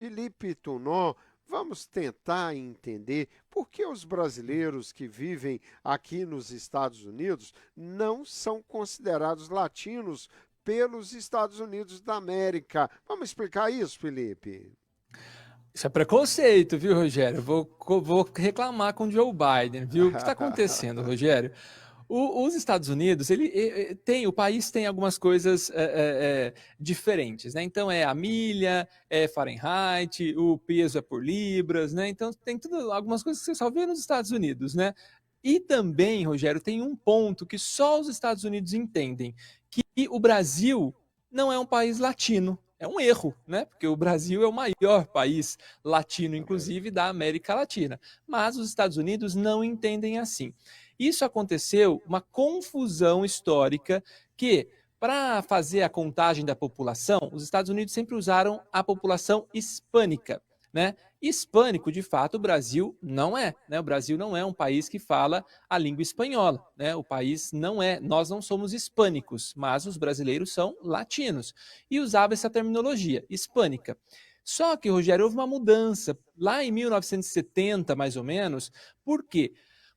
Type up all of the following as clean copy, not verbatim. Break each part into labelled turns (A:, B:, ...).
A: Felipe Tonon, vamos tentar entender por que os brasileiros que vivem aqui nos Estados Unidos não são considerados latinos pelos Estados Unidos da América. Vamos explicar isso, Felipe?
B: Isso é preconceito, viu, Rogério? Vou reclamar com o Joe Biden, viu? O que está acontecendo, Rogério? Os Estados Unidos, o país tem algumas coisas diferentes, né? Então é a milha, é Fahrenheit, o peso é por libras, né? Então tem tudo, algumas coisas que você só vê nos Estados Unidos, né? E também, Rogério, tem um ponto que só os Estados Unidos entendem, que o Brasil não é um país latino. É um erro, né? Porque o Brasil é o maior país latino, inclusive, da América Latina. Mas os Estados Unidos não entendem assim. Isso aconteceu uma confusão histórica que, para fazer a contagem da população, os Estados Unidos sempre usaram a população hispânica, né? Hispânico, de fato, o Brasil não é, né? O Brasil não é um país que fala a língua espanhola, né? O país não é, nós não somos hispânicos, mas os brasileiros são latinos. E usava essa terminologia, hispânica. Só que, Rogério, houve uma mudança lá em 1970, mais ou menos, porque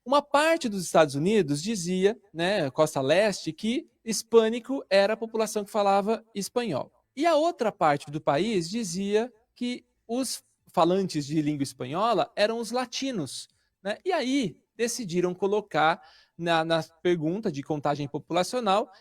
B: uma parte dos Estados Unidos dizia, né, costa leste, que hispânico era a população que falava espanhol. E a outra parte do país dizia que os falantes de língua espanhola eram os latinos. Né? E aí decidiram colocar na pergunta de contagem populacional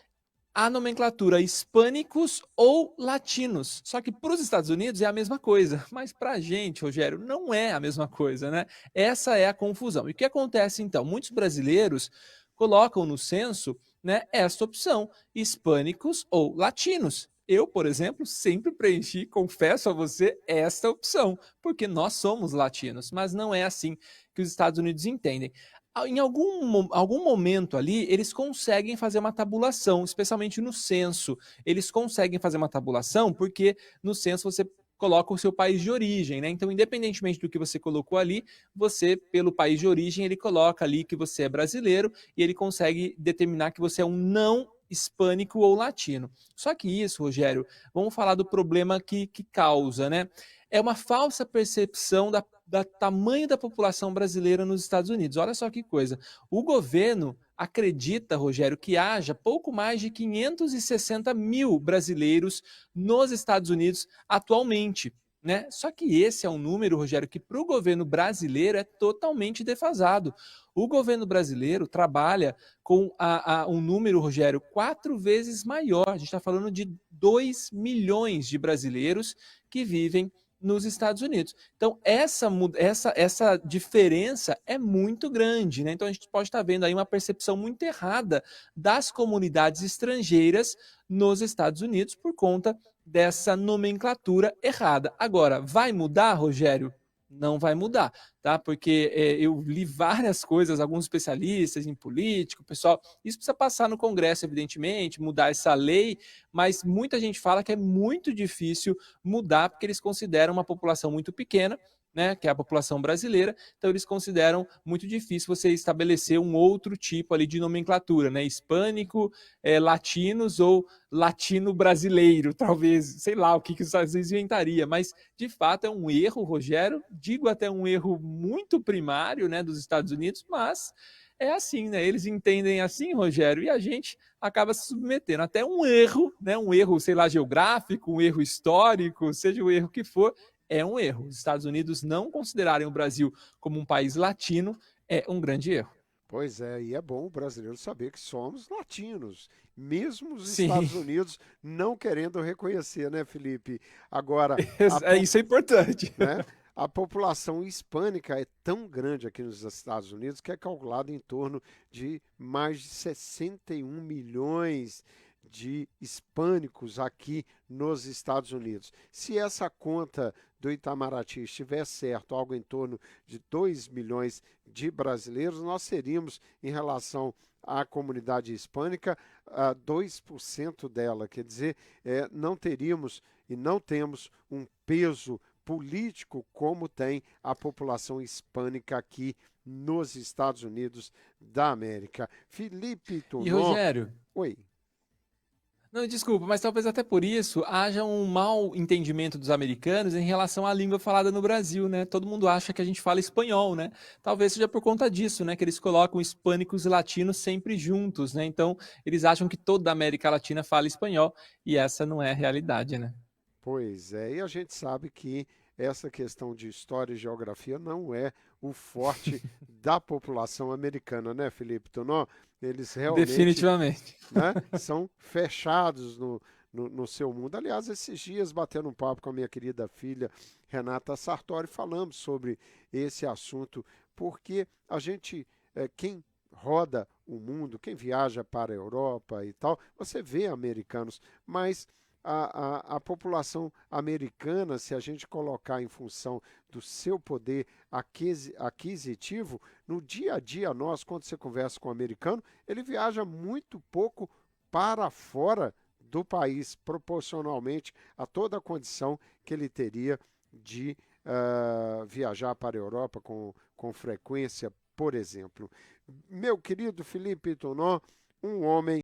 B: a nomenclatura hispânicos ou latinos. Só que para os Estados Unidos é a mesma coisa, mas para a gente, Rogério, não é a mesma coisa, né? Essa é a confusão. E o que acontece então? Muitos brasileiros colocam no censo, né, esta opção, hispânicos ou latinos. Eu, por exemplo, sempre preenchi, confesso a você, esta opção, porque nós somos latinos, mas não é assim que os Estados Unidos entendem. Em algum momento ali, eles conseguem fazer uma tabulação, especialmente no censo. Eles conseguem fazer uma tabulação porque no censo você coloca o seu país de origem, né? Então, independentemente do que você colocou ali, você, pelo país de origem, ele coloca ali que você é brasileiro e ele consegue determinar que você é um não hispânico ou latino. Só que isso, Rogério, vamos falar do problema que causa, né? É uma falsa percepção da tamanho da população brasileira nos Estados Unidos. Olha só que coisa. O governo acredita, Rogério, que haja pouco mais de 560 mil brasileiros nos Estados Unidos atualmente. Né? Só que esse é um número, Rogério, que para o governo brasileiro é totalmente defasado. O governo brasileiro trabalha com um número, Rogério, 4 vezes maior. A gente está falando de 2 milhões de brasileiros que vivem nos Estados Unidos. Então, essa diferença é muito grande. Né? Então, a gente pode estar vendo aí uma percepção muito errada das comunidades estrangeiras nos Estados Unidos por conta dessa nomenclatura errada. Agora, vai mudar, Rogério? Não vai mudar, tá? Porque eu li várias coisas, alguns especialistas em política, pessoal. Isso precisa passar no Congresso, evidentemente, mudar essa lei, mas muita gente fala que é muito difícil mudar porque eles consideram uma população muito pequena, né, que é a população brasileira, então eles consideram muito difícil você estabelecer um outro tipo ali de nomenclatura, né, hispânico, latinos ou latino brasileiro, talvez, sei lá o que os Estados Unidos inventaria, mas de fato é um erro, Rogério, digo até um erro muito primário, né, dos Estados Unidos, mas é assim, né? Eles entendem assim, Rogério, e a gente acaba se submetendo até um erro, né? Um erro, sei lá, geográfico, um erro histórico, seja o erro que for, é um erro. Os Estados Unidos não considerarem o Brasil como um país latino é um grande erro.
A: Pois é, e é bom o brasileiro saber que somos latinos, mesmo os
B: Sim,
A: Estados Unidos não querendo reconhecer, né, Felipe? Agora,
B: isso é importante.
A: né, a população hispânica é tão grande aqui nos Estados Unidos que é calculado em torno de mais de 61 milhões de hispânicos aqui nos Estados Unidos. Se essa conta do Itamaraty estiver certo, algo em torno de 2 milhões de brasileiros, nós seríamos, em relação à comunidade hispânica, 2% dela. Quer dizer, não teríamos e não temos um peso político como tem a população hispânica aqui nos Estados Unidos da América. Felipe
B: E
A: Tonon,
B: Rogério,
A: oi.
B: Não, desculpa, mas talvez até por isso haja um mau entendimento dos americanos em relação à língua falada no Brasil, né? Todo mundo acha que a gente fala espanhol, né? Talvez seja por conta disso, né? Que eles colocam hispânicos e latinos sempre juntos, né? Então, eles acham que toda a América Latina fala espanhol e essa não é a realidade, né?
A: Pois é, e a gente sabe que essa questão de história e geografia não é o forte da população americana, né, Felipe Tonon? Eles realmente,
B: Definitivamente.
A: né, são fechados no seu mundo. Aliás, esses dias, batendo um papo com a minha querida filha Renata Sartori, falamos sobre esse assunto, porque a gente, quem roda o mundo, quem viaja para a Europa e tal, você vê americanos, mas a população americana, se a gente colocar em função do seu poder aquisitivo, no dia a dia nós, quando você conversa com um americano, ele viaja muito pouco para fora do país, proporcionalmente a toda a condição que ele teria de viajar para a Europa com frequência, por exemplo. Meu querido Felipe Tonon, um homem